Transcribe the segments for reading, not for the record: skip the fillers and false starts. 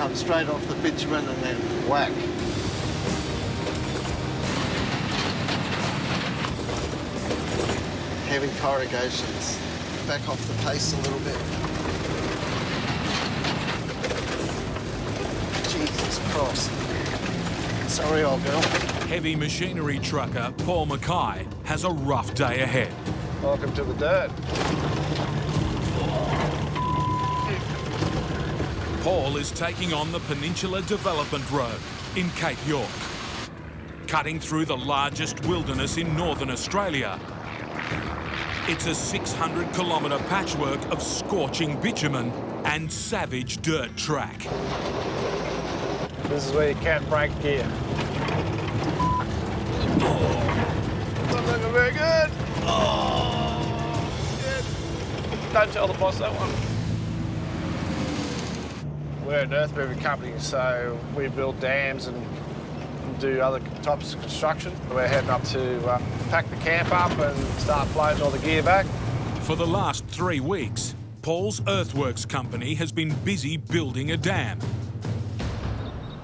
come straight off the bitumen and then whack. Heavy corrugations. Back off the pace a little bit. Jesus Christ. Sorry, old girl. Heavy machinery trucker Paul Mackay has a rough day ahead. Welcome to the dirt. Paul is taking on the Peninsula Development Road in Cape York. Cutting through the largest wilderness in northern Australia, it's a 600-kilometre patchwork of scorching bitumen and savage dirt track. This is where you can't break gear. Not looking very good. Don't tell the boss that one. We're an earth moving company, so we build dams and do other types of construction. We're heading up to pack the camp up and start floating all the gear back. For the last 3 weeks, Paul's earthworks company has been busy building a dam.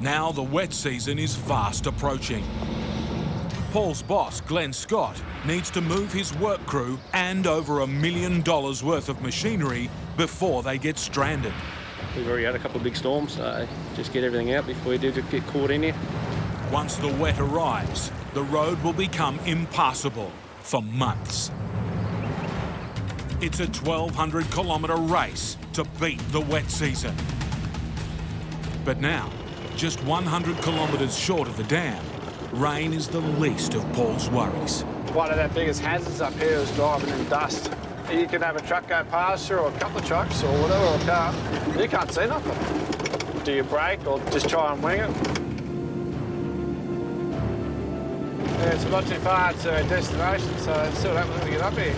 Now the wet season is fast approaching. Paul's boss, Glenn Scott, needs to move his work crew and over $1 million worth of machinery before they get stranded. We've already had a couple of big storms, so just get everything out before we do get caught in here. Once the wet arrives, the road will become impassable for months. It's a 1,200-kilometre race to beat the wet season. But now, just 100 kilometres short of the dam, rain is the least of Paul's worries. One of our biggest hazards up here is driving in dust. You can have a truck go past you, or a couple of trucks, or whatever, or a car. You can't see nothing. Do you brake or just try and wing it? Yeah, it's not too far to our destination, so let's see what happens when we get up here.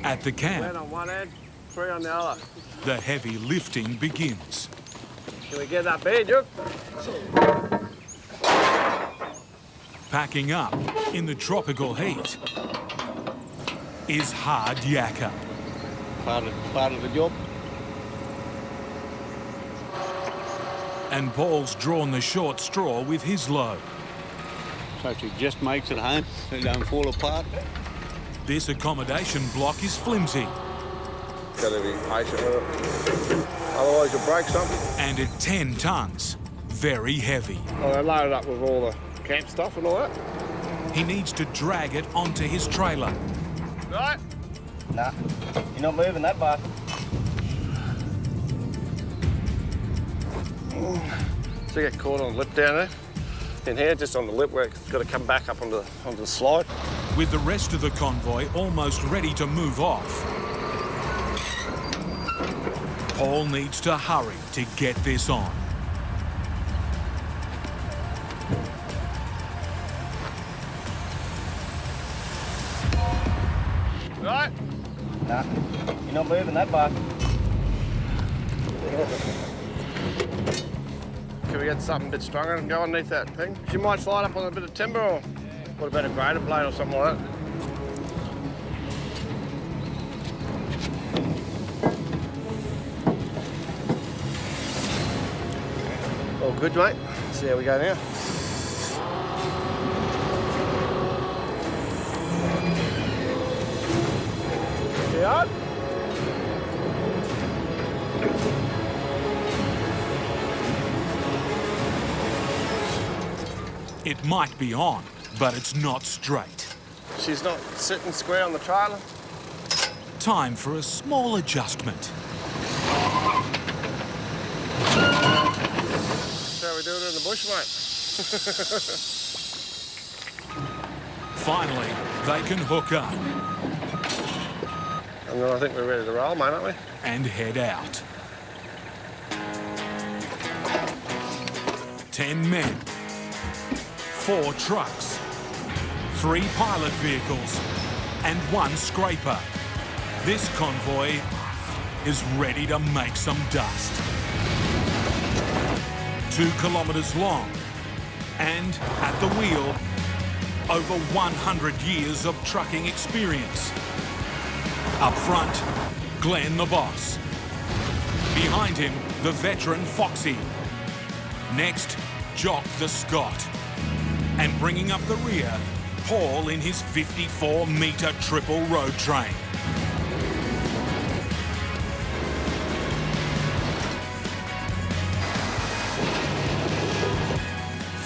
At the camp, 10 on one end, 3 on the other. the heavy lifting begins. Can we get that bed, Duke? Packing up in the tropical heat is hard yakka. Part of the job. And Paul's drawn the short straw with his load. So if he just makes it home, so it don't fall apart. This accommodation block is flimsy. Got to be patient with it. Otherwise you'll break something. And at 10 tonnes, very heavy. Well, they loaded up with all the camp stuff and all that. He needs to drag it onto his trailer. Right? Nah, you're not moving that bad. So you get caught on the lip down there. In here, just on the lip where it's got to come back up onto the slide. With the rest of the convoy almost ready to move off, Paul needs to hurry to get this on. Right? Nah, you're not moving that bad. Can we get something a bit stronger and go underneath that thing? You might slide up on a bit of timber, or what about a grader blade or something like that? All good, mate. See how we go now. Yeah. It might be on, but it's not straight. She's not sitting square on the trailer. Time for a small adjustment. That's how we do it in the bush, mate. Finally, they can hook up And then I think we're ready to roll, mate, aren't we? and head out. 10 men, 4 trucks, 3 pilot vehicles, and 1 scraper. This convoy is ready to make some dust. 2 kilometres long, and at the wheel, over 100 years of trucking experience. Up front, Glenn the boss. Behind him, the veteran Foxy. Next, Jock the Scot. And bringing up the rear, Paul in his 54-metre triple road train.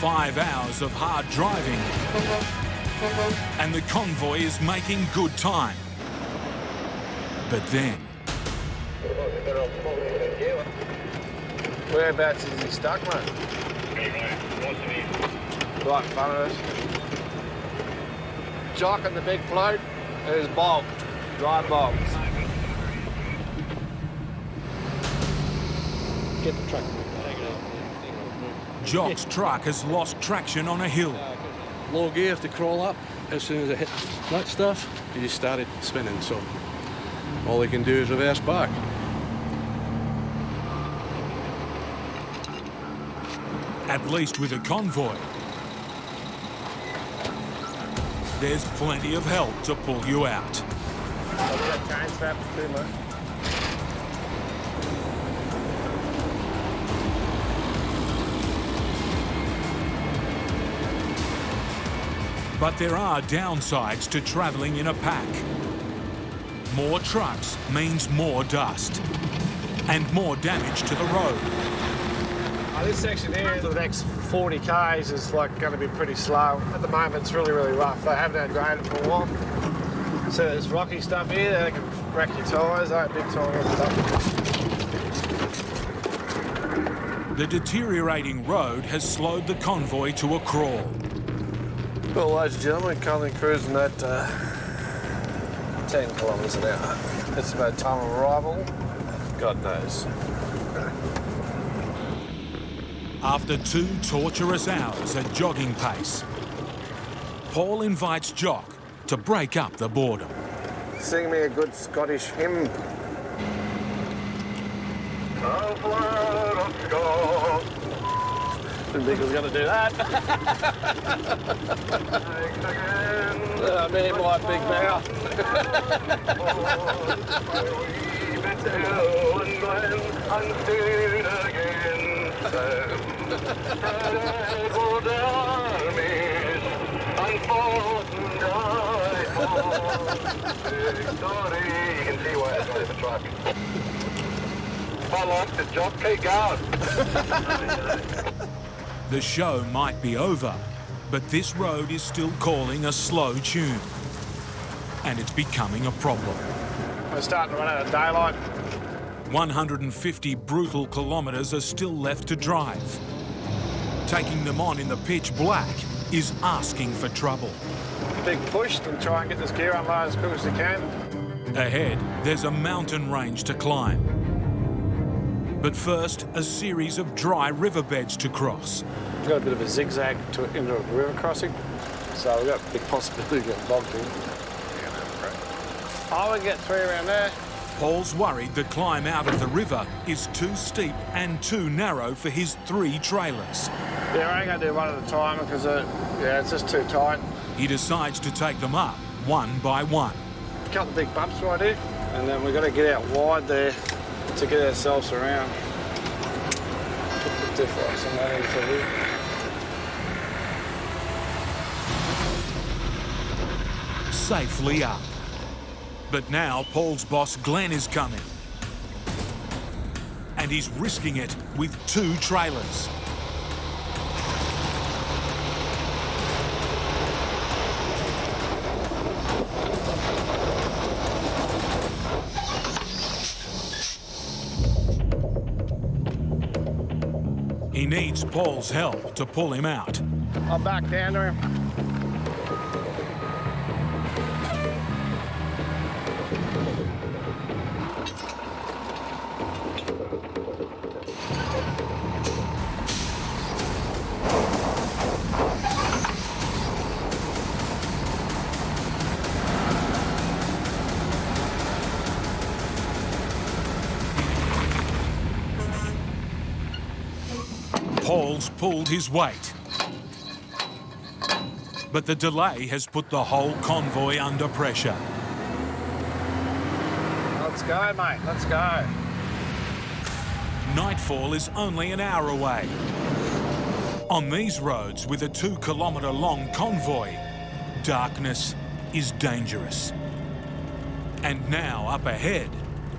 Five hours of hard driving, and the convoy is making good time. But then, Whereabouts is he stuck, mate? Right in front of us. Jock and the big float is Bogs, dry Bogs. Get the truck. Jock's truck has lost traction on a hill. Low gear to crawl up. As soon as I hit that stuff, it just started spinning. So all they can do is reverse back. At least with a convoy, there's plenty of help to pull you out. I've got chain straps too, mate. But there are downsides to travelling in a pack. More trucks means more dust and more damage to the road. This section here, for the next 40 k's, is like going to be pretty slow. At the moment, it's really, really rough. They haven't had graded for a while. So there's rocky stuff here that can wreck your tyres, big tyres and stuff. The deteriorating road has slowed the convoy to a crawl. Well, ladies and gentlemen, currently cruising at 10 kilometres an hour. It's about time of arrival. God knows. After 2 torturous hours at jogging pace, Paul invites Jock to break up the boredom. Sing me a good Scottish hymn. Didn't think I was going to do that. Me and my big mouth. I like the job, keep going. The show might be over, but this road is still calling a slow tune. And it's becoming a problem. We're starting to run out of daylight. 150 brutal kilometres are still left to drive. Taking them on in the pitch black is asking for trouble. Big push to try and get this gear unloaded as quick as we can. Ahead, there's a mountain range to climb. But first, a series of dry riverbeds to cross. We've got a bit of a zigzag into a river crossing, so we've got a big possibility of getting bogged in. I would get 3 around there. Paul's worried the climb out of the river is too steep and too narrow for his 3 trailers. Yeah, we're only going to do one at a time because it's just too tight. He decides to take them up one by one. A couple of big bumps right here, and then we've got to get out wide there to get ourselves around. Put the diff rocks and that into here. Safely up. But now Paul's boss Glenn is coming. And he's risking it with 2 trailers. He needs Paul's help to pull him out. I'll back down to him. Paul's pulled his weight. But the delay has put the whole convoy under pressure. Let's go, mate. Let's go. Nightfall is only an hour away. On these roads with a 2-kilometre-long convoy, darkness is dangerous. And now up ahead,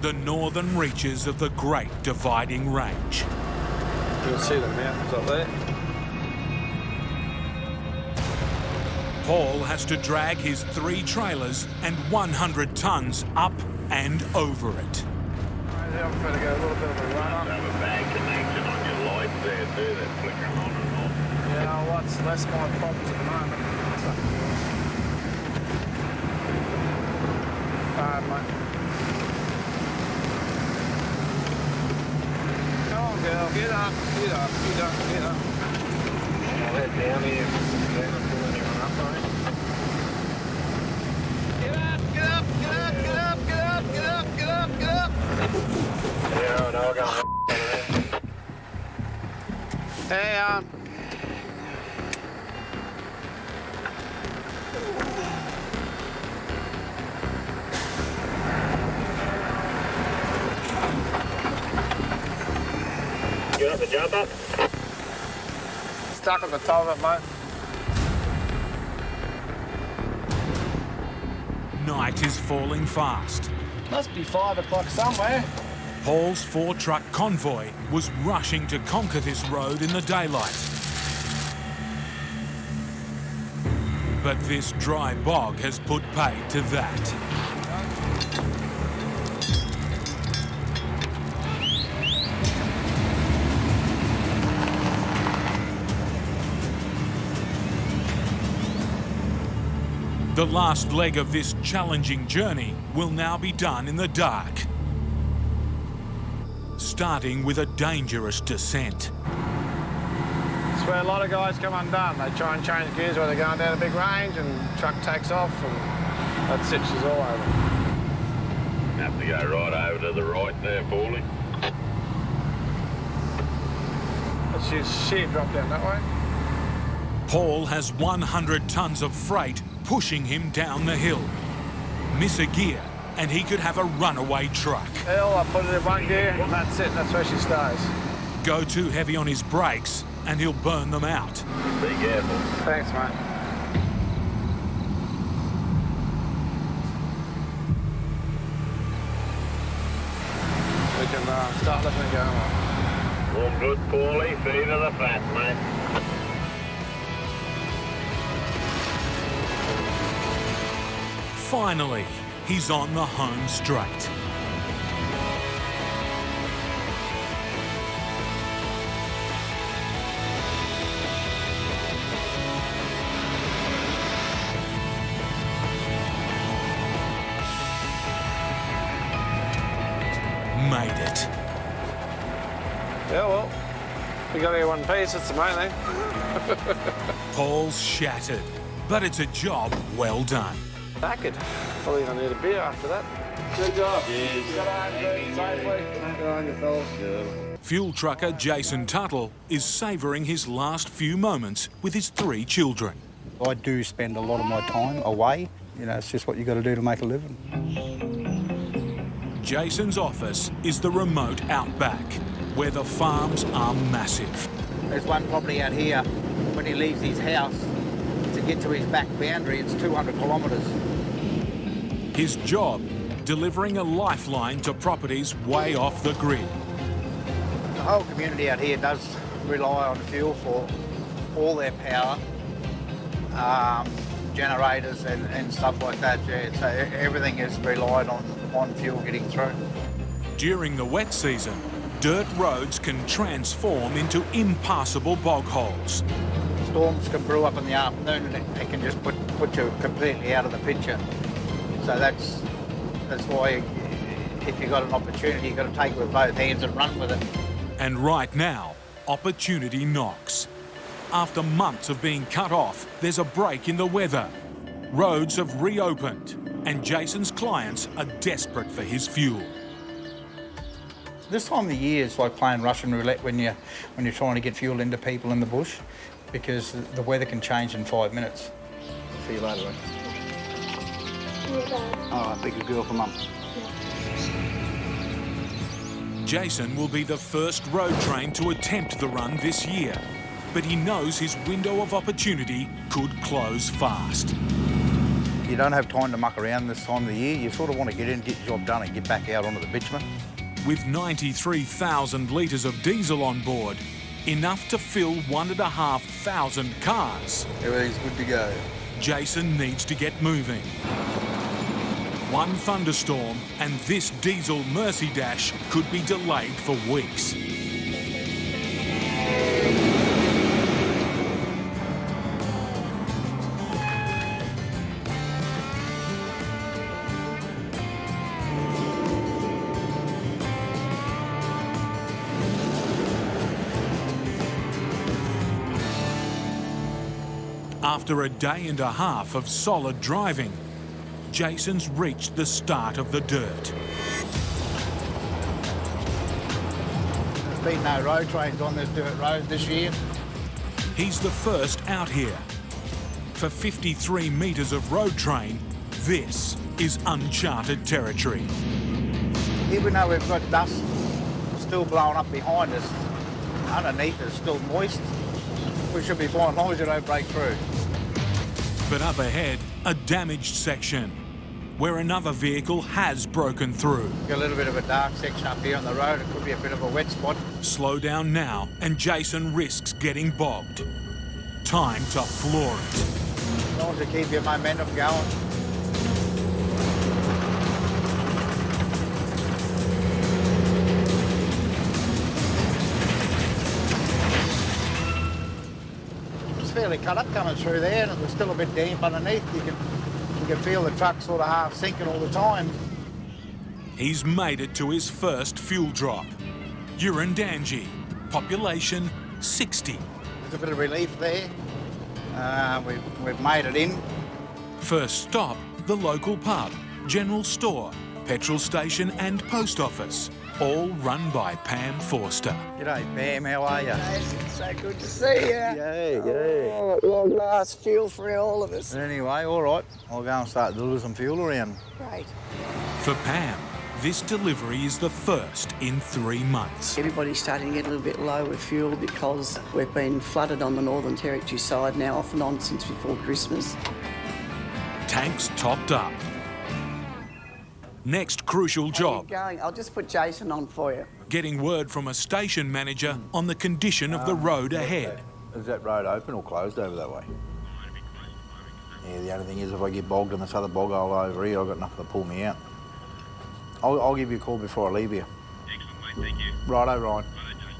the northern reaches of the Great Dividing Range. You can see the mountains up there. Paul has to drag his 3 trailers and 100 tonnes up and over it. I'm going to go a little bit of a run up. Have a bad connection on your lights there too, they're flickering on and off. Yeah, well, it's less my problems at the moment. Mate. Come on, girl, get up, get up, get up, get up. I'll head down here. They're not pulling anyone up, are they? Get up, get up, get up, get up, get up, get up, get up, get up. Yeah, I know, I got Hey, You got the jumper? stuck at the top of it, mate. Night is falling fast. Must be 5 o'clock somewhere. Paul's 4-truck convoy was rushing to conquer this road in the daylight. But this dry bog has put paid to that. The last leg of this challenging journey will now be done in the dark, starting with a dangerous descent. It's where a lot of guys come undone. They try and change gears where they're going down a big range and truck takes off and that stitches all over. Have to go right over to the right there, Paulie. Let's use sheer drop down that way. Paul has 100 tonnes of freight pushing him down the hill. Miss a gear and he could have a runaway truck. Hell, I put it in 1 gear and that's it, that's where she stays. Go too heavy on his brakes and he'll burn them out. Be careful. Thanks, mate. We can start letting it go. All good, Paulie. Feet to the fat, mate. Finally, he's on the home straight. Made it. Yeah, well, we got here one piece, it's the main thing. Paul's shattered, but it's a job well done. Knackered. Probably gonna need a beer after that. Good job. Cheers. Got home safely. Good on yourself. Fuel trucker Jason Tuttle is savouring his last few moments with his 3 children. I do spend a lot of my time away. You know, it's just what you got to do to make a living. Jason's office is the remote Outback, where the farms are massive. There's one property out here. When he leaves his house, to get to his back boundary, it's 200 kilometres. His job, delivering a lifeline to properties way off the grid. The whole community out here does rely on fuel for all their power, generators and stuff like that. Yeah. So everything is relied on fuel getting through. During the wet season, dirt roads can transform into impassable bog holes. Storms can brew up in the afternoon and it can just put you completely out of the picture. So that's why if you've got an opportunity, you've got to take it with both hands and run with it. And right now, opportunity knocks. After months of being cut off, there's a break in the weather. Roads have reopened, and Jason's clients are desperate for his fuel. This time of the year is like playing Russian roulette when you're trying to get fuel into people in the bush, because the weather can change in 5 minutes. for you later, right? All right, be a good girl for Mum. Jason will be the first road train to attempt the run this year, but he knows his window of opportunity could close fast. You don't have time to muck around this time of the year. You sort of want to get in, get your job done and get back out onto the bitumen. With 93,000 litres of diesel on board, enough to fill 1,500 cars, Everything's good to go. Jason needs to get moving. One thunderstorm and this diesel Mercy Dash could be delayed for weeks. After a day and a half of solid driving, Jason's reached the start of the dirt. There's been no road trains on this dirt road this year. He's the first out here. For 53 metres of road train, this is uncharted territory. Even though we've got dust still blowing up behind us, underneath it's still moist. We should be fine as long as you don't break through. But up ahead, a damaged section where another vehicle has broken through. Got a little bit of a dark section up here on the road. It could be a bit of a wet spot. Slow down now and Jason risks getting bogged. Time to floor it. As long as you keep your momentum going. It's fairly cut up coming through there, and it was still a bit damp underneath. You can feel the truck sort of half sinking all the time. He's made it to his first fuel drop. Urandangi, population 60. There's a bit of relief there. We've made it in. First stop, the local pub, general store, petrol station and post office, all run by Pam Forster. G'day, Pam, how are you? It's so good to see you. Yay, yay. Oh, at long last, fuel for all of us. Anyway, all right. I'll go and start delivering some fuel around. Great. For Pam, this delivery is the first in 3 months. Everybody's starting to get a little bit low with fuel because we've been flooded on the Northern Territory side now off and on since before Christmas. Tanks topped up. Next crucial job, Going. I'll just put Jason on for you. getting word from a station manager on the condition of the road ahead. Is that road open or closed over that way? Yeah, the only thing is if I get bogged in this other bog hole over here, I've got nothing to pull me out. I'll give you a call before I leave here. Excellent, mate. Thank you. Righto, Ryan.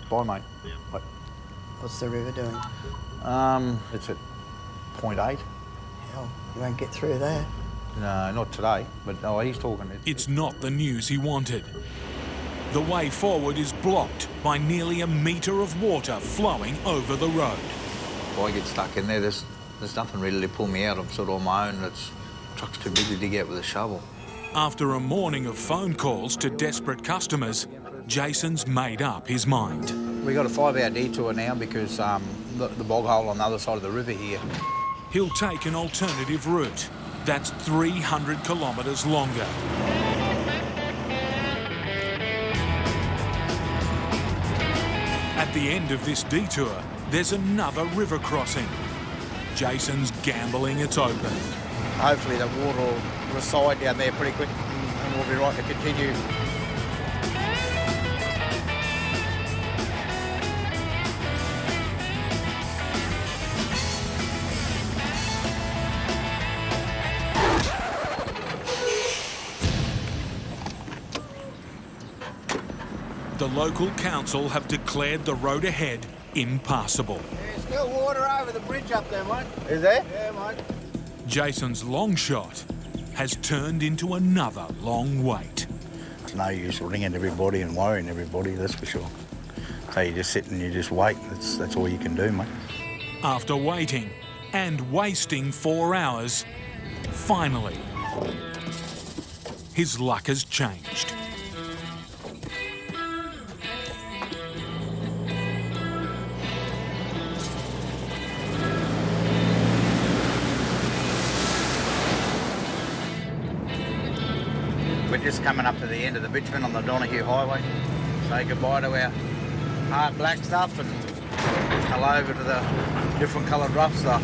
Bye, mate. Bye. What's the river doing? It's at 0.8. Hell, you won't get through there. No, not today, but no, he's talking. It's not the news he wanted. The way forward is blocked by nearly a metre of water flowing over the road. If I get stuck in there, there's nothing really to pull me out. I'm sort of on my own. The truck's too big to dig out with a shovel. After a morning of phone calls to desperate customers, Jason's made up his mind. We got a 5-hour detour now because the bog hole on the other side of the river here. He'll take an alternative route that's 300 kilometres longer. At the end of this detour, there's another river crossing. Jason's gambling it's open. Hopefully the water will recede down there pretty quick and we'll be right to continue. The local council have declared the road ahead impassable. There's still water over the bridge up there, mate. Is there? Yeah, mate. Jason's long shot has turned into another long wait. It's no use ringing everybody and worrying everybody, that's for sure. So you just sit and you just wait. That's all you can do, mate. After waiting and wasting 4 hours, finally, his luck has changed. We're just coming up to the end of the bitumen on the Donahue Highway. Say goodbye to our hard black stuff and hello over to the different coloured rough stuff.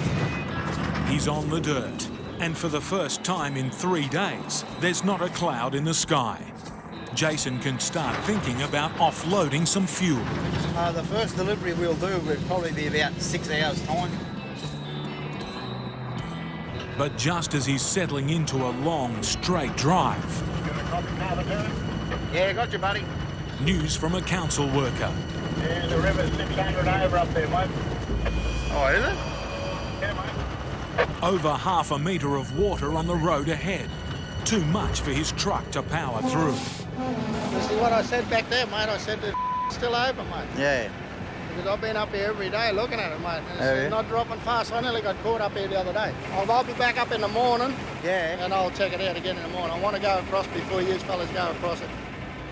He's on the dirt, and for the first time in 3 days, there's not a cloud in the sky. Jason can start thinking about offloading some fuel. The first delivery we'll do will probably be about 6 hours' time. But just as he's settling into a long, straight drive, Yeah, got you, buddy. news from a council worker. Yeah, the river's 600 over up there, mate. Oh, is it? Yeah, mate. Over half a metre of water on the road ahead. Too much for his truck to power through. This is what I said back there, mate. I said it's still open, mate. Yeah. Because I've been up here every day looking at it, mate. And Oh, it's yeah? not dropping fast. I nearly got caught up here the other day. I'll be back up in the morning Yeah. and I'll check it out again in the morning. I want to go across before you fellas go across it.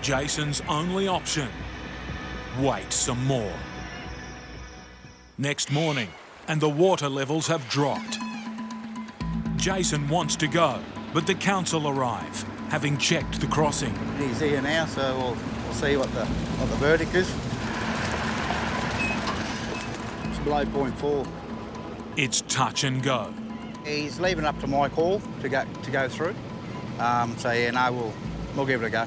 Jason's only option, wait some more. Next morning, and the water levels have dropped. Jason wants to go, but the council arrive, having checked the crossing. He's here now, so we'll see what the verdict is. It's below 0.4. It's touch and go. He's leaving it up to my call to go through. So yeah, no, we'll give it a go.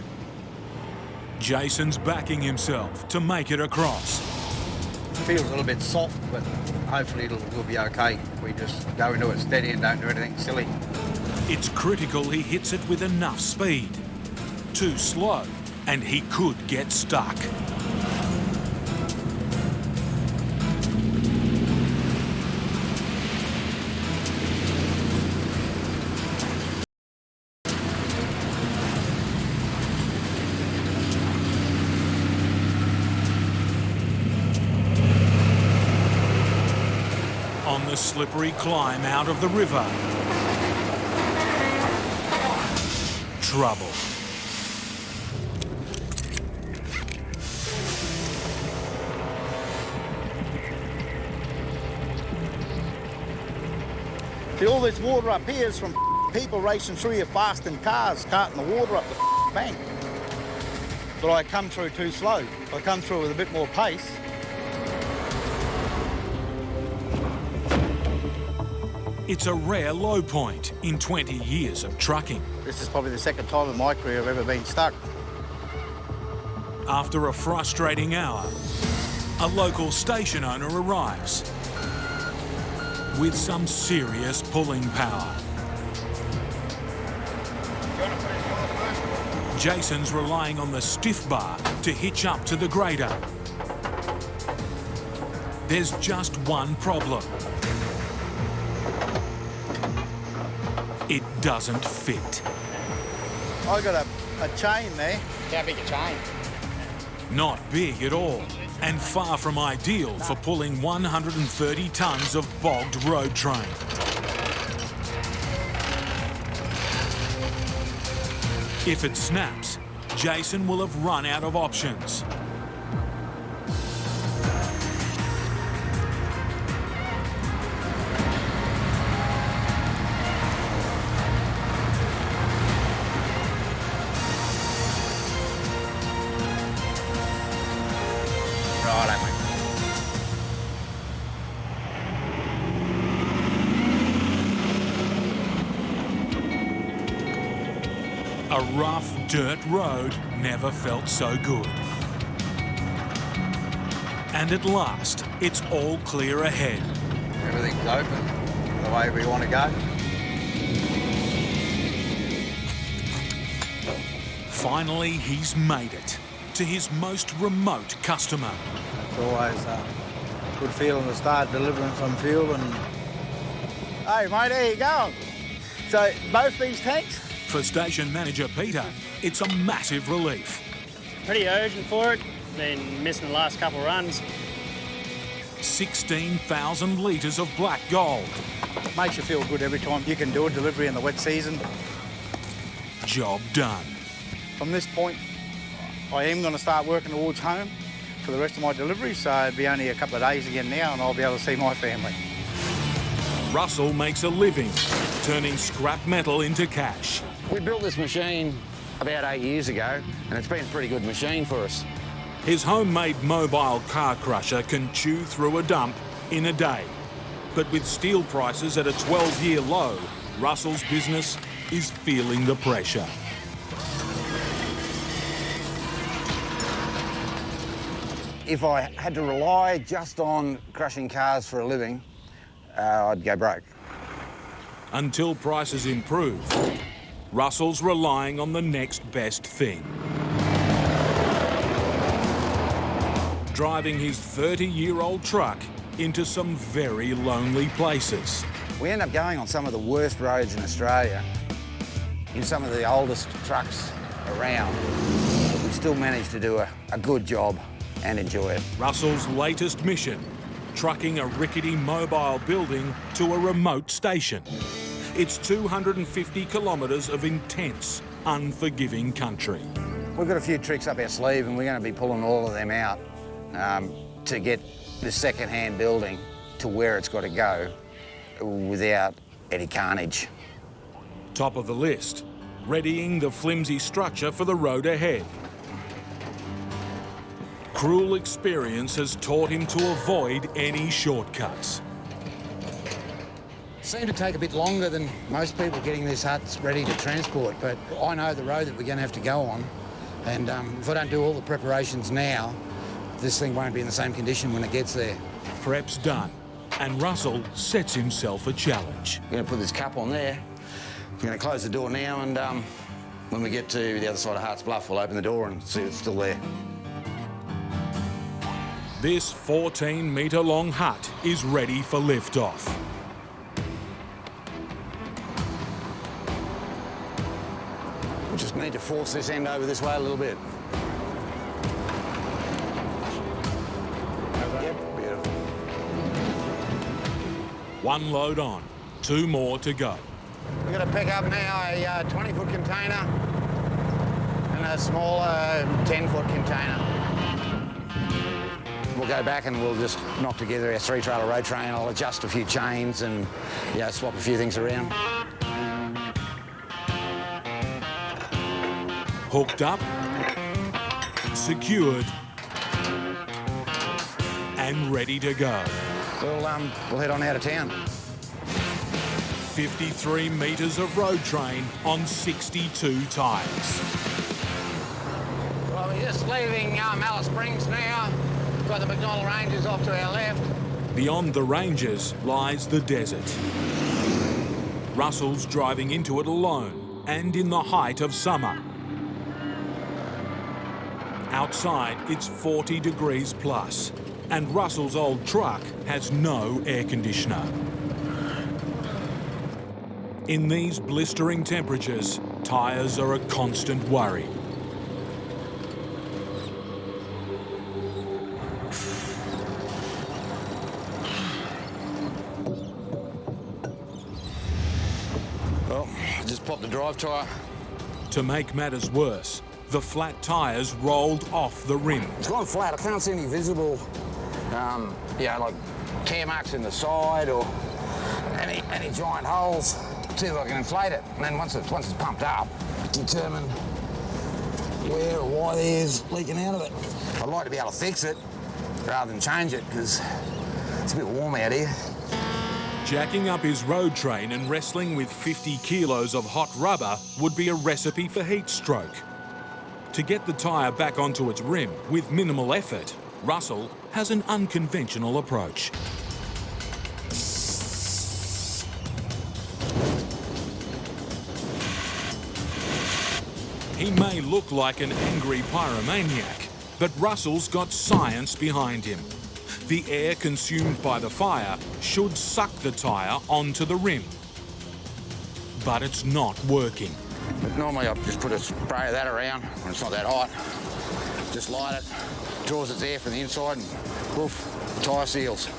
Jason's backing himself to make it across. Feels a little bit soft, but hopefully we'll be okay if we just go into it steady and don't do anything silly. It's critical he hits it with enough speed. Too slow, and he could get stuck. On the slippery climb out of the river. Trouble. See, all this water up here is from people racing through here fast in cars, carting the water up the bank. But I come through too slow. If I come through with a bit more pace. It's a rare low point in 20 years of trucking. This is probably the second time in my career I've ever been stuck. After a frustrating hour, a local station owner arrives with some serious pulling power. Jason's relying on the stiff bar to hitch up to the grader. There's just one problem. It doesn't fit. I got a chain there. How big a chain? Not big at all, and far from ideal for pulling 130 tonnes of bogged road train. If it snaps, Jason will have run out of options. A rough dirt road never felt so good. And at last, it's all clear ahead. Everything's open the way we want to go. Finally, he's made it to his most remote customer. It's always a good feeling to start delivering some fuel and... Hey mate, how you going? So, both these tanks? For station manager Peter, it's a massive relief. Pretty urgent for it. Been missing the last couple of runs. 16,000 litres of black gold. Makes you feel good every time you can do a delivery in the wet season. Job done. From this point, I am going to start working towards home for the rest of my deliveries, so it'll be only a couple of days again now and I'll be able to see my family. Russell makes a living, turning scrap metal into cash. We built this machine about 8 years ago, and it's been a pretty good machine for us. His homemade mobile car crusher can chew through a dump in a day. But with steel prices at a 12-year low, Russell's business is feeling the pressure. If I had to rely just on crushing cars for a living, I'd go broke. Until prices improve, Russell's relying on the next best thing. Driving his 30-year-old truck into some very lonely places. We end up going on some of the worst roads in Australia, in some of the oldest trucks around, but we still manage to do a good job and enjoy it. Russell's latest mission, trucking a rickety mobile building to a remote station. It's 250 kilometres of intense, unforgiving country. We've got a few tricks up our sleeve and we're going to be pulling all of them out to get the second-hand building to where it's got to go without any carnage. Top of the list, readying the flimsy structure for the road ahead. Cruel experience has taught him to avoid any shortcuts. It seemed to take a bit longer than most people getting these huts ready to transport, but I know the road that we're going to have to go on, and if I don't do all the preparations now, this thing won't be in the same condition when it gets there. Prep's done, and Russell sets himself a challenge. We're going to put this cup on there. We're going to close the door now, and when we get to the other side of Hart's Bluff, we'll open the door and see if it's still there. This 14-metre-long hut is ready for liftoff. We just need to force this end over this way a little bit. Yep, beautiful. One load on, 2 more to go. We're going to pick up now a 20-foot container and a smaller 10-foot container. We'll go back and we'll just knock together our 3-trailer road train. I'll adjust a few chains and swap a few things around. Hooked up, secured, and ready to go. We'll head on out of town. 53 metres of road train on 62 tyres. Well, we're just leaving Alice Springs now. We've got the McDonnell Ranges off to our left. Beyond the ranges lies the desert. Russell's driving into it alone and in the height of summer. Outside, it's 40 degrees plus, and Russell's old truck has no air conditioner. In these blistering temperatures, tyres are a constant worry. Well, I just popped the drive tyre. To make matters worse, the flat tyres rolled off the rim. It's gone flat. I can't see any visible, like tear marks in the side or any giant holes. See if I can inflate it. And then once it's pumped up, determine where or why there's leaking out of it. I'd like to be able to fix it rather than change it because it's a bit warm out here. Jacking up his road train and wrestling with 50 kilos of hot rubber would be a recipe for heat stroke. To get the tyre back onto its rim with minimal effort, Russell has an unconventional approach. He may look like an angry pyromaniac, but Russell's got science behind him. The air consumed by the fire should suck the tyre onto the rim. But it's not working. But normally I just put a spray of that around when it's not that hot. Just light it, draws its air from the inside and poof, tyre seals.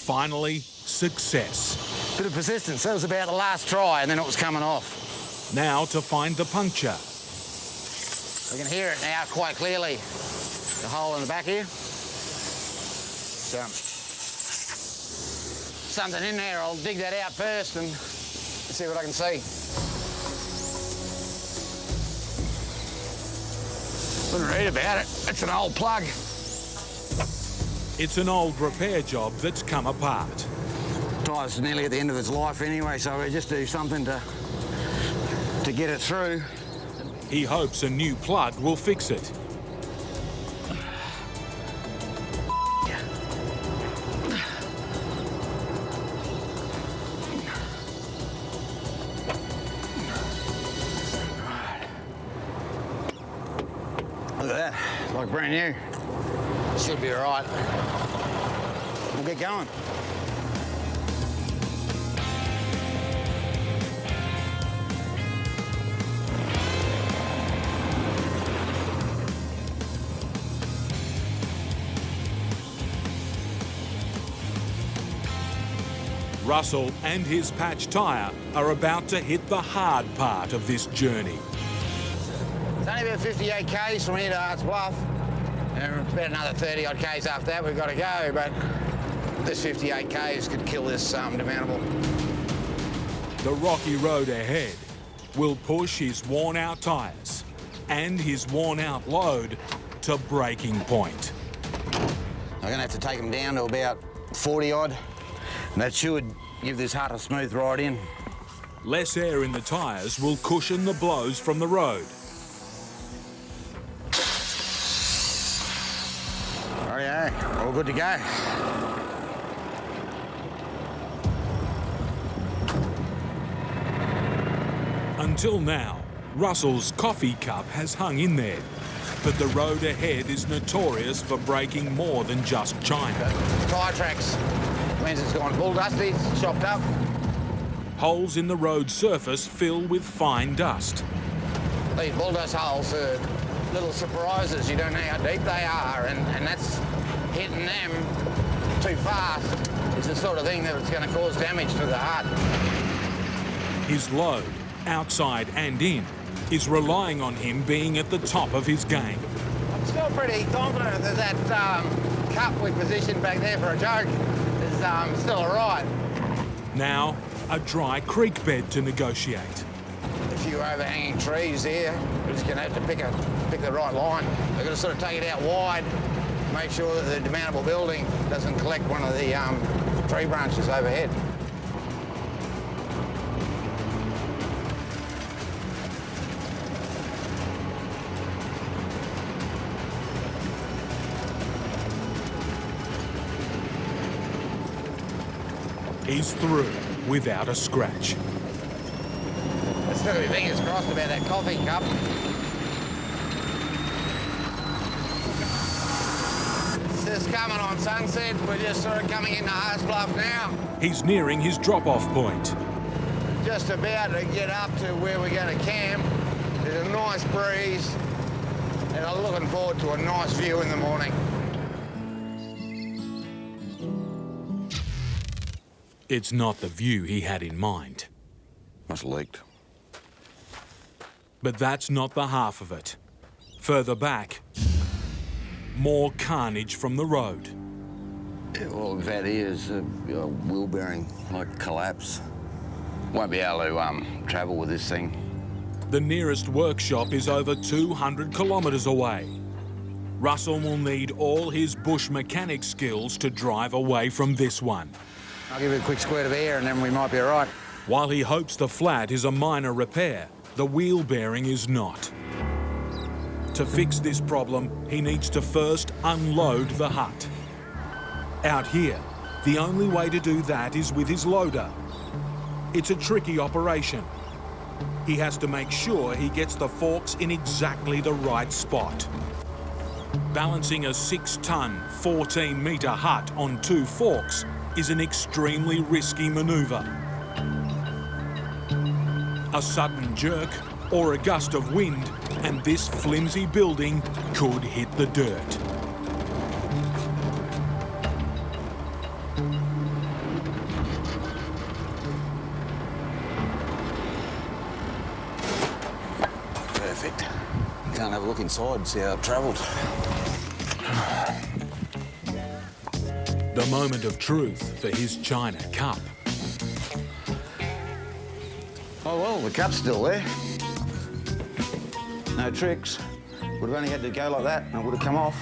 Finally, success. Bit of persistence. That was about the last try and then it was coming off. Now to find the puncture. I can hear it now quite clearly. the hole in the back here. Something in there. I'll dig that out first and see what I can see. Couldn't read about it. It's an old plug. It's an old repair job that's come apart. Tyre's nearly at the end of its life anyway, so we just do something to get it through. He hopes a new plug will fix it. Look at that, like brand new. Should be all right. We'll get going. Russell and his patch tyre are about to hit the hard part of this journey. It's only about 58 k's from here to Arts Bluff. And about another 30 odd k's after that we've got to go, but this 58 k's could kill this demountable. The rocky road ahead will push his worn-out tyres and his worn-out load to breaking point. I'm going to have to take them down to about 40 odd. And that should give this hut a smooth ride in. Less air in the tyres will cushion the blows from the road. Rightio, all good to go. Until now, Russell's coffee cup has hung in there, but the road ahead is notorious for breaking more than just china. Tyre tracks means it's gone bull dusty, it's chopped up. Holes in the road surface fill with fine dust. These bull dust holes are little surprises. You don't know how deep they are, and that's hitting them too fast. It's the sort of thing that's going to cause damage to the hut. His load, outside and in, is relying on him being at the top of his game. I'm still pretty confident that that cup we positioned back there for a joke is still all right. Now, a dry creek bed to negotiate. A few overhanging trees here. We're just going to have to pick the right line. We've got to sort of take it out wide, make sure that the demountable building doesn't collect one of the tree branches overhead. He's through without a scratch. Let's still be fingers crossed about that coffee cup. It's just coming on sunset. We're just sort of coming into Arts Bluff now. He's nearing his drop-off point. Just about to get up to where we're going to camp. There's a nice breeze, and I'm looking forward to a nice view in the morning. It's not the view he had in mind. Must have leaked. But that's not the half of it. Further back, more carnage from the road. Yeah, well, we've had here is a wheel bearing, like, collapse. Won't be able to travel with this thing. The nearest workshop is over 200 kilometres away. Russell will need all his bush mechanic skills to drive away from this one. I'll give it a quick squirt of air and then we might be all right. While he hopes the flat is a minor repair, the wheel bearing is not. To fix this problem, he needs to first unload the hut. Out here, the only way to do that is with his loader. It's a tricky operation. He has to make sure he gets the forks in exactly the right spot. Balancing a 6-ton, 14-metre hut on 2 forks is an extremely risky manoeuvre. A sudden jerk or a gust of wind and this flimsy building could hit the dirt. Perfect. Can't have a look inside and see how it travelled. The moment of truth for his China Cup. Oh well, the cup's still there. No tricks. Would have only had to go like that and it would have come off.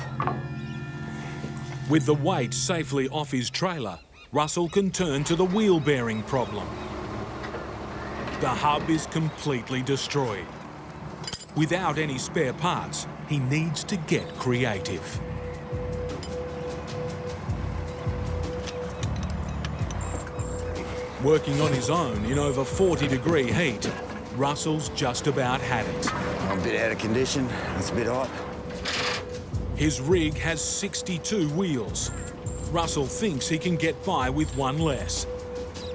With the weight safely off his trailer, Russell can turn to the wheel bearing problem. The hub is completely destroyed. Without any spare parts, he needs to get creative. Working on his own in over 40-degree heat, Russell's just about had it. I'm a bit out of condition, it's a bit hot. His rig has 62 wheels. Russell thinks he can get by with one less.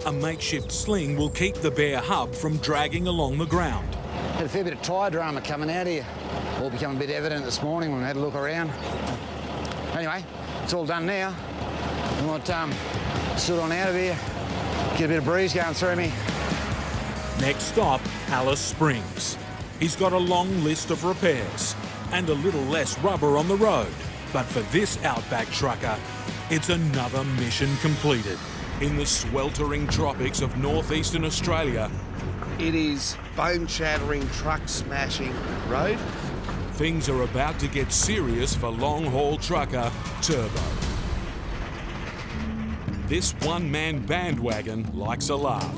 A makeshift sling will keep the bare hub from dragging along the ground. Had a fair bit of tyre drama coming out here. All become a bit evident this morning when we had a look around. Anyway, it's all done now. We might sit on out of here, get a bit of breeze going through me. Next stop, Alice Springs. He's got a long list of repairs and a little less rubber on the road. But for this Outback trucker, it's another mission completed. In the sweltering tropics of northeastern Australia, It is bone-shattering, truck-smashing road. things are about to get serious for long-haul trucker Turbo. This one-man bandwagon likes a laugh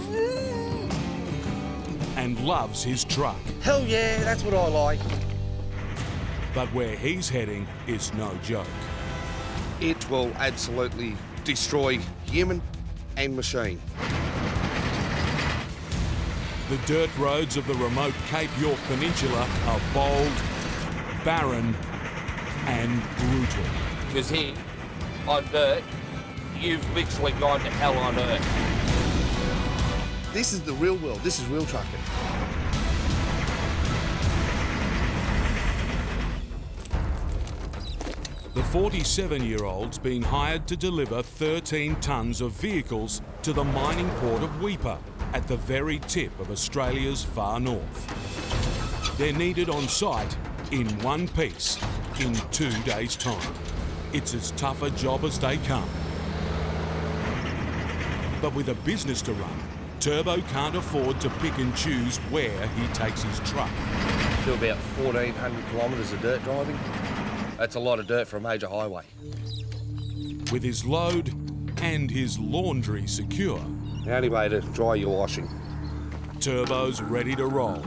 and loves his truck. Hell yeah, that's what I like. But where he's heading is no joke. It will absolutely destroy human and machine. The dirt roads of the remote Cape York Peninsula are bold, barren, and brutal. Because here, on dirt, you've literally gone to hell on earth. This is the real world. This is real trucking. The 47-year-old's been hired to deliver 13 tonnes of vehicles to the mining port of Weipa at the very tip of Australia's far north. They're needed on site in one piece in 2 days' time. It's as tough a job as they come. But with a business to run, Turbo can't afford to pick and choose where he takes his truck. Do about 1,400 kilometres of dirt driving. That's a lot of dirt for a major highway. With his load and his laundry secure, The only way to dry your washing. Turbo's ready to roll.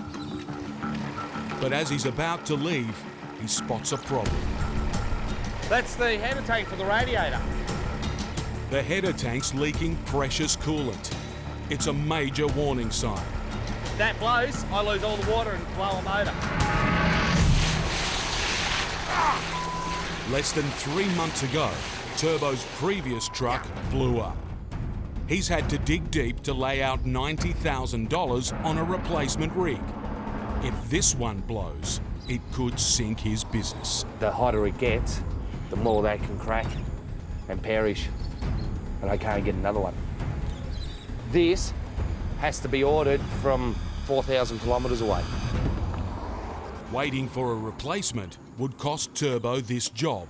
But as he's about to leave, he spots a problem. That's the header tank for the radiator. The header tank's leaking precious coolant. It's a major warning sign. If that blows, I lose all the water and blow a motor. Less than 3 months ago, Turbo's previous truck blew up. He's had to dig deep to lay out $90,000 on a replacement rig. If this one blows, it could sink his business. The hotter it gets, the more that can crack and perish, and I can't get another one. This has to be ordered from 4,000 kilometres away. Waiting for a replacement would cost Turbo this job.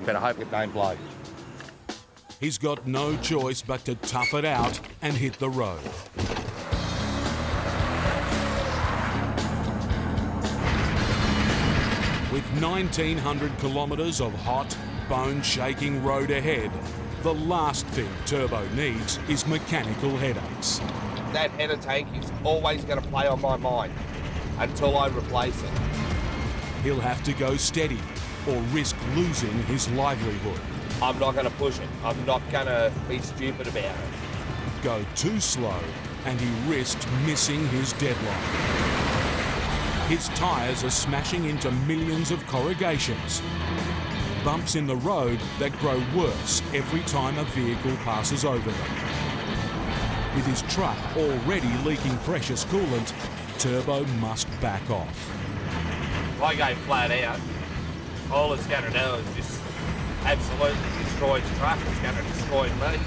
Better hope it don't blow. He's got no choice but to tough it out and hit the road. With 1,900 kilometres of hot, bone-shaking road ahead, the last thing Turbo needs is mechanical headaches. That header tank is always going to play on my mind until I replace it. He'll have to go steady or risk losing his livelihood. I'm not going to push it. I'm not going to be stupid about it. Go too slow and he risked missing his deadline. His tyres are smashing into millions of corrugations. Bumps in the road that grow worse every time a vehicle passes over them. With his truck already leaking precious coolant, Turbo must back off. If I go flat out, all it's going to do is just absolutely destroy the truck. It's going to destroy me.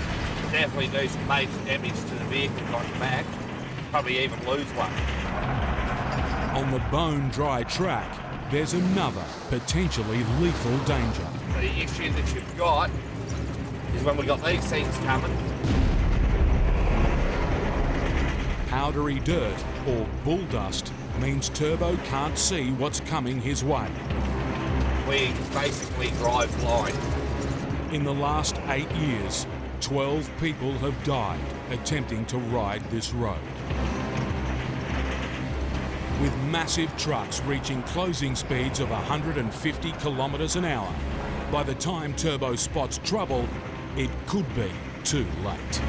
Definitely do some major damage to the vehicle on the back. Probably even lose one. On the bone-dry track, there's another potentially lethal danger. The issue that you've got is when we got these things coming. Powdery dirt, or bull dust, means Turbo can't see what's coming his way. We basically drive blind. In the last 8 years, 12 people have died attempting to ride this road. With massive trucks reaching closing speeds of 150 kilometres an hour, by the time Turbo spots trouble, it could be too late.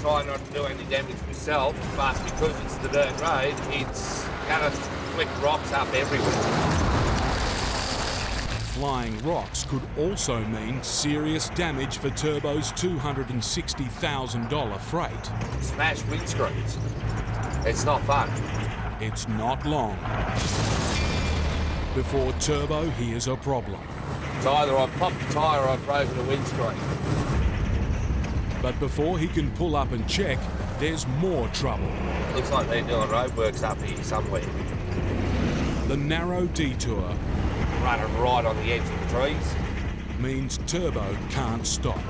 Try not to do any damage myself, but because it's the dirt road, it's gonna flick rocks up everywhere. Flying rocks could also mean serious damage for Turbo's $260,000 freight. Smash windscreens. It's not fun. It's not long before Turbo hears a problem. It's either I've popped the tyre or I've broken the windscreen. But before he can pull up and check, there's more trouble. Looks like they're doing roadworks up here somewhere. The narrow detour, running right on the edge of the trees, means Turbo can't stop.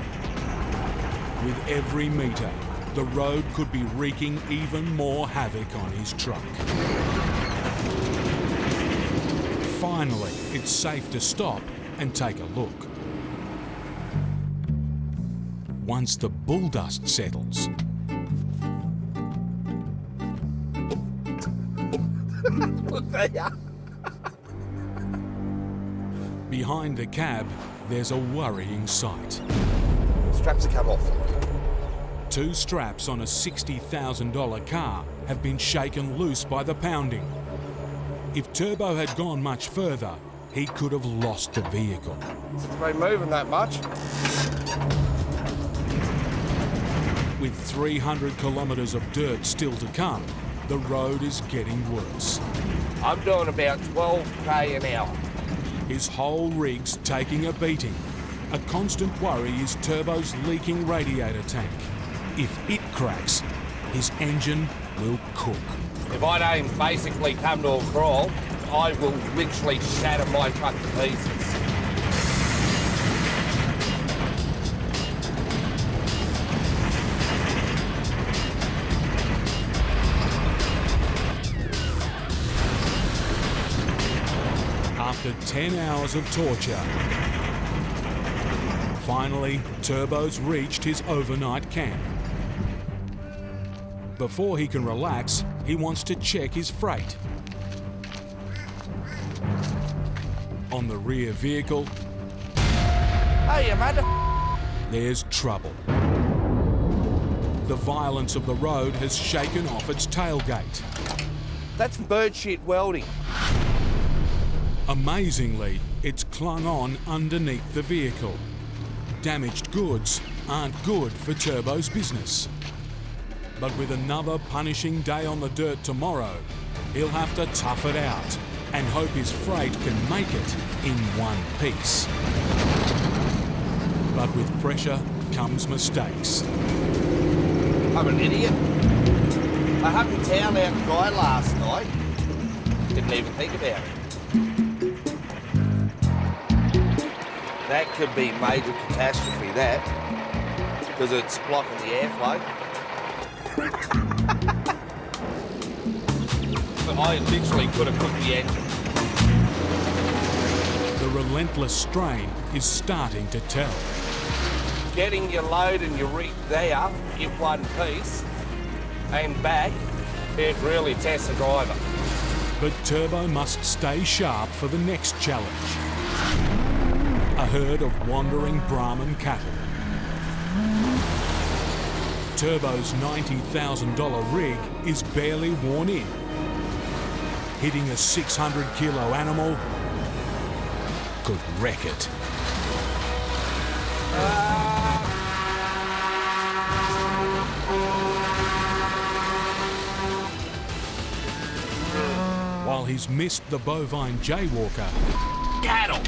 With every metre, the road could be wreaking even more havoc on his truck. Finally, it's safe to stop and take a look. Once the bull dust settles, look there. Behind the cab, there's a worrying sight. Straps have come off. 2 straps on a $60,000 car have been shaken loose by the pounding. If Turbo had gone much further, he could have lost the vehicle. It's been moving that much. With 300 kilometres of dirt still to come, the road is getting worse. I'm doing about 12k an hour. His whole rig's taking a beating. A constant worry is Turbo's leaking radiator tank. If it cracks, his engine will cook. If I don't basically come to a crawl, I will literally shatter my truck to pieces. After 10 hours of torture, finally, Turbo's reached his overnight camp. Before he can relax, he wants to check his freight. On the rear vehicle, hey, you mother... there's trouble. The violence of the road has shaken off its tailgate. That's bird shit welding. Amazingly, it's clung on underneath the vehicle. Damaged goods aren't good for Turbo's business. But with another punishing day on the dirt tomorrow, he'll have to tough it out and hope his freight can make it in one piece. But with pressure comes mistakes. I'm an idiot. I happened town out the guy last night. Didn't even think about it. That could be major catastrophe, that, because it's blocking the airflow. But I literally could have cooked the engine. The relentless strain is starting to tell. Getting your load and your rig there in one piece and back, it really tests the driver. But Turbo must stay sharp for the next challenge. A herd of wandering Brahman cattle. Turbo's $90,000 rig is barely worn in. Hitting a 600-kilo animal could wreck it. While he's missed the bovine jaywalker, cattle.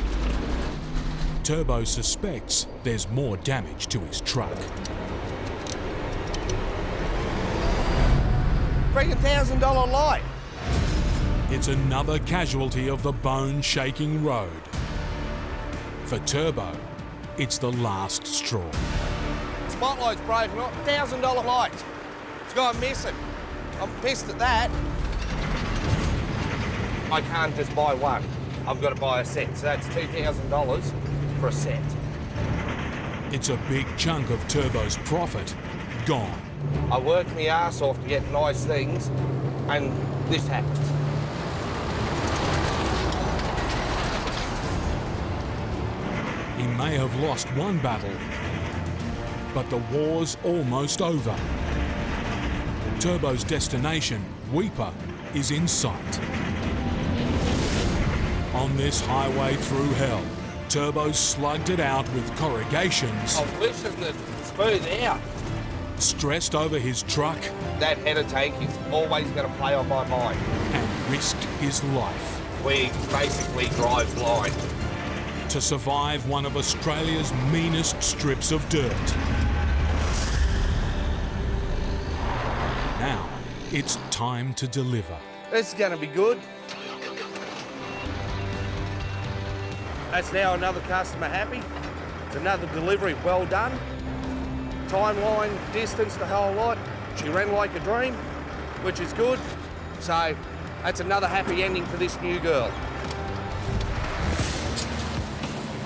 Turbo suspects there's more damage to his truck. $3,000 light. It's another casualty of the bone-shaking road. For Turbo, it's the last straw. spotlight's broken off. $1,000 light. It's gone missing. I'm pissed at that. I can't just buy one. I've got to buy a set. So that's $2,000 for a set. It's a big chunk of Turbo's profit gone. I worked my ass off to get nice things, and this happens. He may have lost one battle, but the war's almost over. Turbo's destination, Weeper, is in sight. On this highway through hell, Turbo slugged it out with corrugations. I'm wishing that smooth out. Stressed over his truck. That header tank is always going to play on my mind. And risked his life. We basically drive blind. To survive one of Australia's meanest strips of dirt. Now, it's time to deliver. This is going to be good. That's now another customer happy. It's another delivery well done. Timeline, distance, the whole lot. She ran like a dream, which is good. So that's another happy ending for this new girl.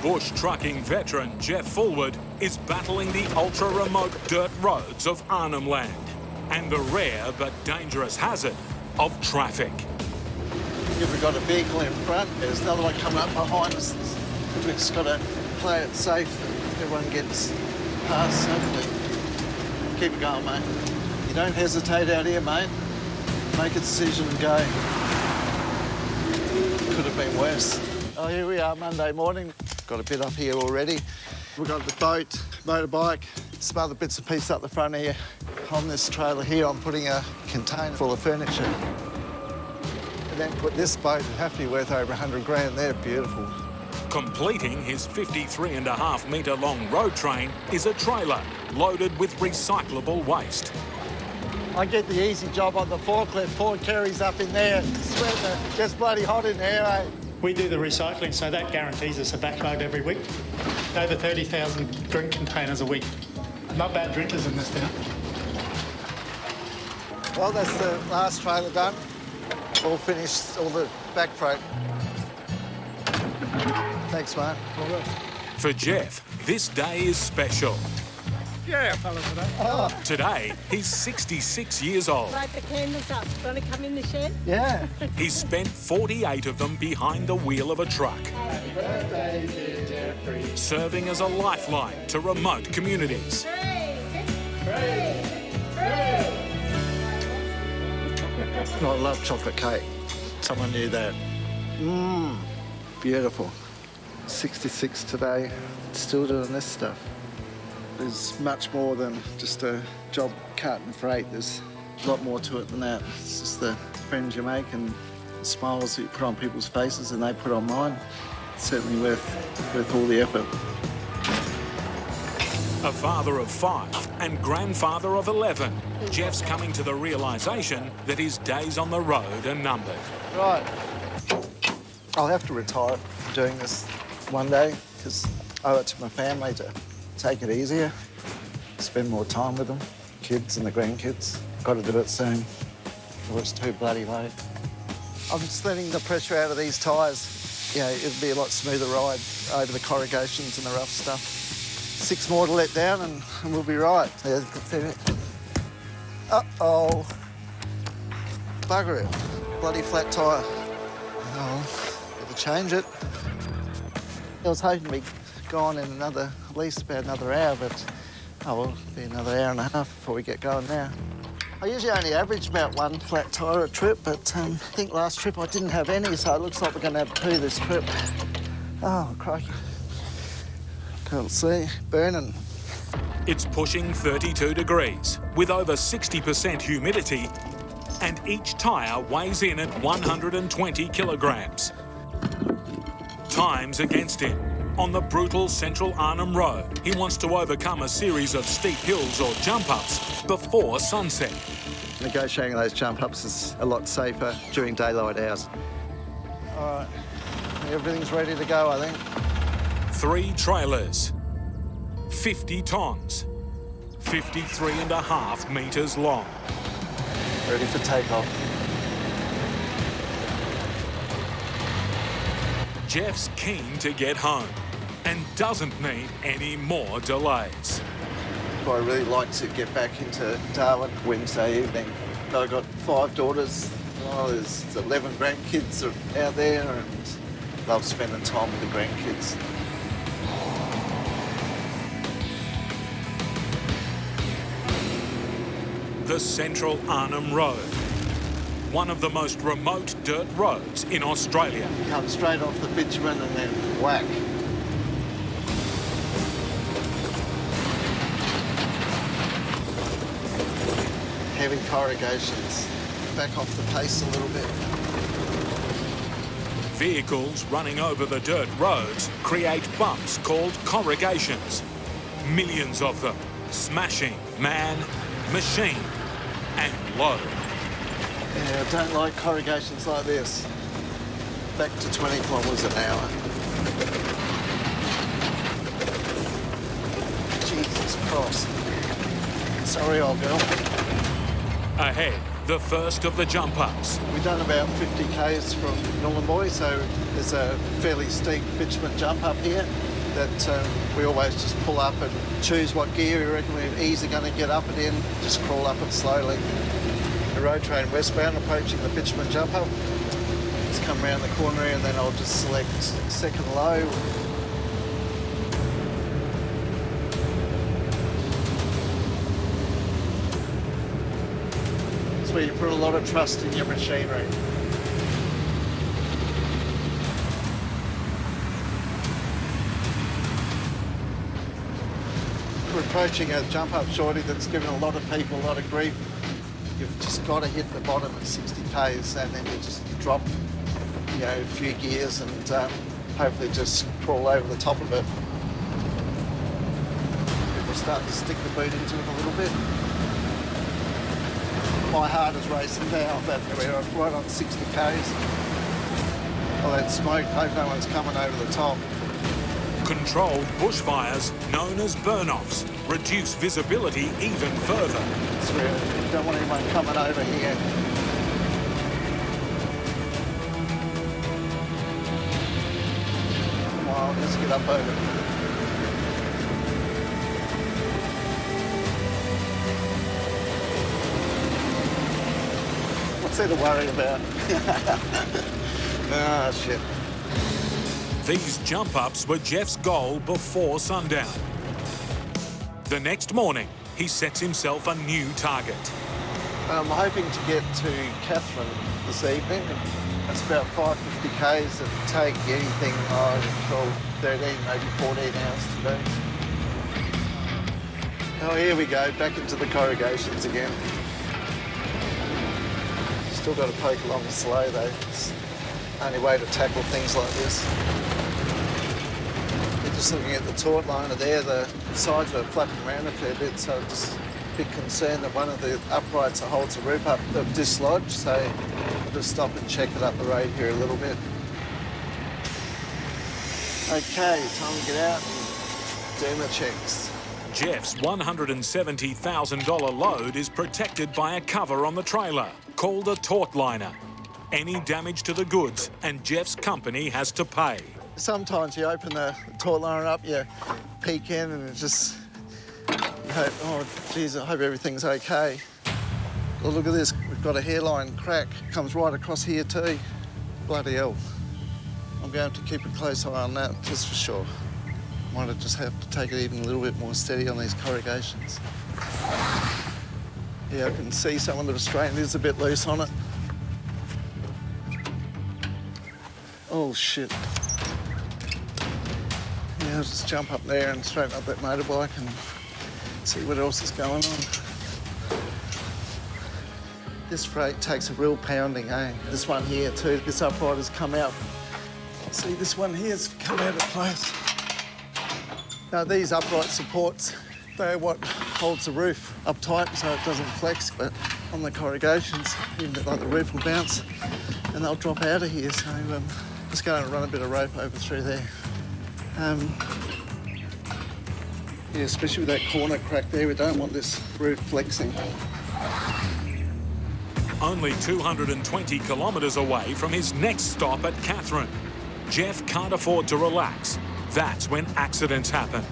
Bush trucking veteran Jeff Fullwood is battling the ultra-remote dirt roads of Arnhem Land and the rare but dangerous hazard of traffic. If we've got a vehicle in front, there's another one coming up behind us. We've just got to play it safe. Everyone gets past safely. Keep it going, mate. You don't hesitate out here, mate. Make a decision and go. Could have been worse. Oh, here we are, Monday morning. Got a bit up here already. We've got the boat, motorbike, some other bits and pieces up the front here. On this trailer here, I'm putting a container full of furniture. And then put this boat, it'd have to be worth over 100 grand. They're beautiful. Completing his 53.5 metre long road train is a trailer loaded with recyclable waste. I get the easy job on the forklift. Poor Kerry's up in there, sweating it. Gets bloody hot in there, eh? We do the recycling, so that guarantees us a backload every week. Over 30,000 drink containers a week. Not bad drinkers in this town. Well, that's the last trailer done. All finished, all the back freight. Thanks, mate. For Jeff, this day is special. Yeah, fellas, today. Today, he's 66 years old. Light the candles up. Want to come in the shed? Yeah. He's spent 48 of them behind the wheel of a truck. Happy birthday, dear Jeffrey. Serving as a lifeline to remote communities. I love chocolate cake. Someone knew that. Mmm, beautiful. 66 today, still doing this stuff. There's much more than just a job carting freight. There's a lot more to it than that. It's just the friends you make and the smiles that you put on people's faces and they put on mine. It's certainly worth all the effort. A father of 5 and grandfather of 11, Jeff's coming to the realisation that his days on the road are numbered. Right. I'll have to retire doing this one day because I owe it to my family to take it easier, spend more time with them, kids and the grandkids. Got to do it soon, or it's too bloody late. I'm just letting the pressure out of these tyres. You know, it'll be a lot smoother ride over the corrugations and the rough stuff. 6 more to let down and we'll be right. Uh-oh. Bugger it. Bloody flat tyre. Oh, better change it. I was hoping to be gone in at least about another hour, but well, it'll be another hour and a half before we get going now. I usually only average about 1 flat tyre a trip, but I think last trip I didn't have any, so it looks like we're going to have 2 this trip. Oh, crikey. Can't see. Burning. It's pushing 32 degrees with over 60% humidity, and each tyre weighs in at 120 kilograms. Time's against him. On the brutal central Arnhem Road, he wants to overcome a series of steep hills or jump-ups before sunset. Negotiating those jump-ups is a lot safer during daylight hours. All right, everything's ready to go, I think. 3 trailers, 50 tonnes, 53.5 metres long. Ready for takeoff. Jeff's keen to get home and doesn't need any more delays. I really like to get back into Darwin Wednesday evening. I've got 5 daughters. Oh, there's 11 grandkids out there and love spending time with the grandkids. The Central Arnhem Road, one of the most remote dirt roads in Australia. You come straight off the bitumen and then whack. Heavy corrugations. Back off the pace a little bit. Vehicles running over the dirt roads create bumps called corrugations. Millions of them, smashing man, machine and load. Yeah, I don't like corrugations like this. Back to 20 kilometres an hour. Jesus Christ. Sorry, old girl. Ahead, the first of the jump-ups. We've done about 50 k's from Nhulunbuy, so there's a fairly steep bitumen jump up here that we always just pull up and choose what gear we reckon we're easy going to get up and in, just crawl up it slowly. The road train westbound approaching the bitumen jump up. Just come around the corner here and then I'll just select second low. It's where you put a lot of trust in your machinery. We're approaching a jump-up shorty that's given a lot of people a lot of grief. You've just got to hit the bottom at 60 k's and then you just drop, you know, a few gears and hopefully just crawl over the top of it. We're starting to stick the boot into it a little bit. My heart is racing now, but we're right on 60 k's. All that smoke, hope no one's coming over the top. Controlled bushfires, known as burn-offs, reduce visibility even further. That's where you don't want anyone coming over here. Come on, let's get up over. What's there to worry about? Ah, shit. These jump-ups were Jeff's goal before sundown. The next morning, he sets himself a new target. I'm hoping to get to Catherine this evening. That's about 550 k's. It'll take anything, 12, 13, maybe 14 hours to do. Oh, here we go, back into the corrugations again. Still got to poke along slow though. It's the only way to tackle things like this. Just looking at the taut liner there, the sides were flapping around a fair bit, so I'm just a bit concerned that one of the uprights that holds the roof up have dislodged, so I'll just stop and check it up the road here a little bit. Okay, time to get out and do my checks. Jeff's $170,000 load is protected by a cover on the trailer, called a taut liner. Any damage to the goods, and Jeff's company has to pay. Sometimes you open the taut liner up, you peek in and it's just, you hope, oh, geez, I hope everything's okay. Well, look at this, we've got a hairline crack, comes right across here too. Bloody hell. I'm going to keep a close eye on that, just for sure. Might just have to take it even a little bit more steady on these corrugations. Yeah, I can see some of the restraint is a bit loose on it. Oh, shit. Yeah, I'll just jump up there and straighten up that motorbike and see what else is going on. This freight takes a real pounding, eh? This one here too, this upright has come out. See, this one here's come out of place. Now, these upright supports, they're what holds the roof up tight so it doesn't flex, but on the corrugations, even like the roof will bounce and they'll drop out of here, so just going to run a bit of rope over through there. Yeah, especially with that corner crack there, we don't want this roof flexing. Only 220 kilometres away from his next stop at Katherine. Jeff can't afford to relax. That's when accidents happen.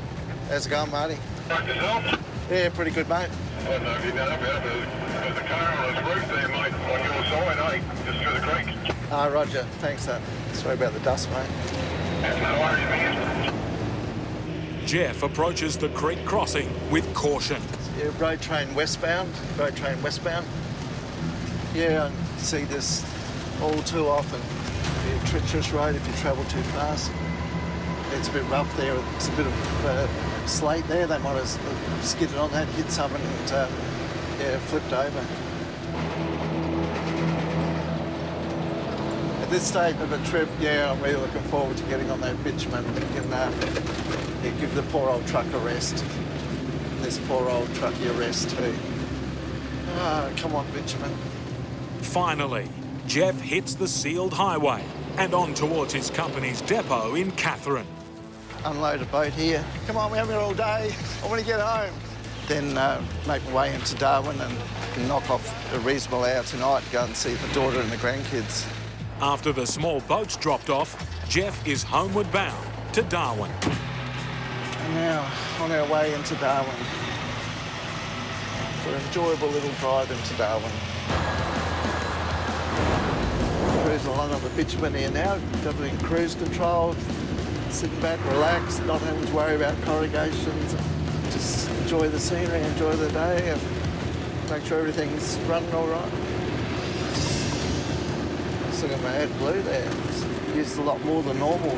How's it going, Marty? Yeah, pretty good, mate. There's a car on his roof there, mate, on your side, eh? Just through the creek. Ah, roger. Thanks, son. Sorry about the dust, mate. That's no worries, man. Jeff approaches the creek crossing with caution. Yeah, road train westbound. Yeah, I see this all too often. Be a treacherous road if you travel too fast. It's a bit rough there. It's a bit of slate there. They might have skidded on that, hit something, and yeah, flipped over. At this stage of a trip, yeah, I'm really looking forward to getting on that bitumen and give the poor old truck a rest. This poor old truckie a rest too. Ah, come on, bitumen. Finally, Jeff hits the sealed highway and on towards his company's depot in Katherine. Unload a boat here. Come on, we're having it all day. I want to get home. Then make my way into Darwin and knock off a reasonable hour tonight, go and see the daughter and the grandkids. After the small boat's dropped off, Jeff is homeward bound to Darwin. And now, on our way into Darwin. For an enjoyable little drive into Darwin. Cruising along on the bitumen here now, definitely in cruise control. Sitting back, relaxed, not having to worry about corrugations. Just enjoy the scenery, enjoy the day, and make sure everything's running all right. Just look at my AdBlue there. It's used a lot more than normal.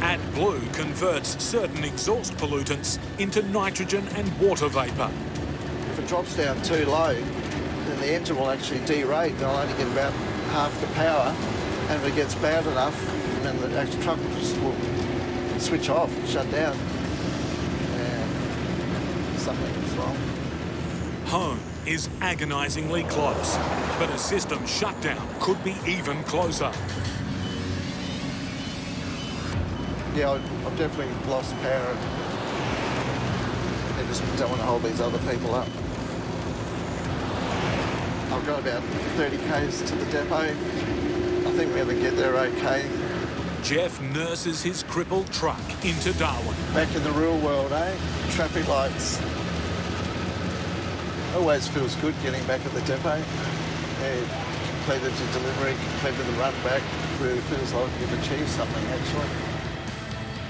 AdBlue converts certain exhaust pollutants into nitrogen and water vapour. If it drops down too low, then the engine will actually derate. They'll only get about half the power, and if it gets bad enough, then the actual truck will switch off, shut down. And something's wrong. Home is agonisingly close, but a system shutdown could be even closer. Yeah, I've definitely lost power. They just don't want to hold these other people up. I've got about 30 k's to the depot. I think we're going to get there okay. Jeff nurses his crippled truck into Darwin. Back in the real world, eh? Traffic lights. Always feels good getting back at the depot. Yeah, completed your delivery, completed the run back. Really feels like you've achieved something, actually.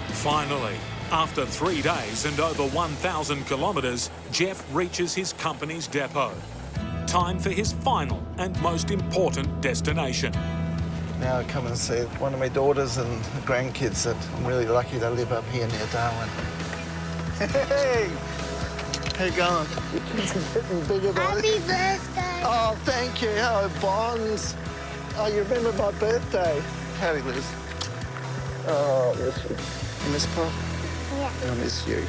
Finally, after 3 days and over 1,000 kilometres, Jeff reaches his company's depot. Time for his final and most important destination. Now I come and see one of my daughters and grandkids that I'm really lucky to live up here near Darwin. Hey! How you going? Getting bigger, buddy. Happy birthday! Oh, thank you. Hello, Bonds. Oh, you remember my birthday? Howdy, Liz. Oh, yes. You miss Pop? Yeah. I miss you.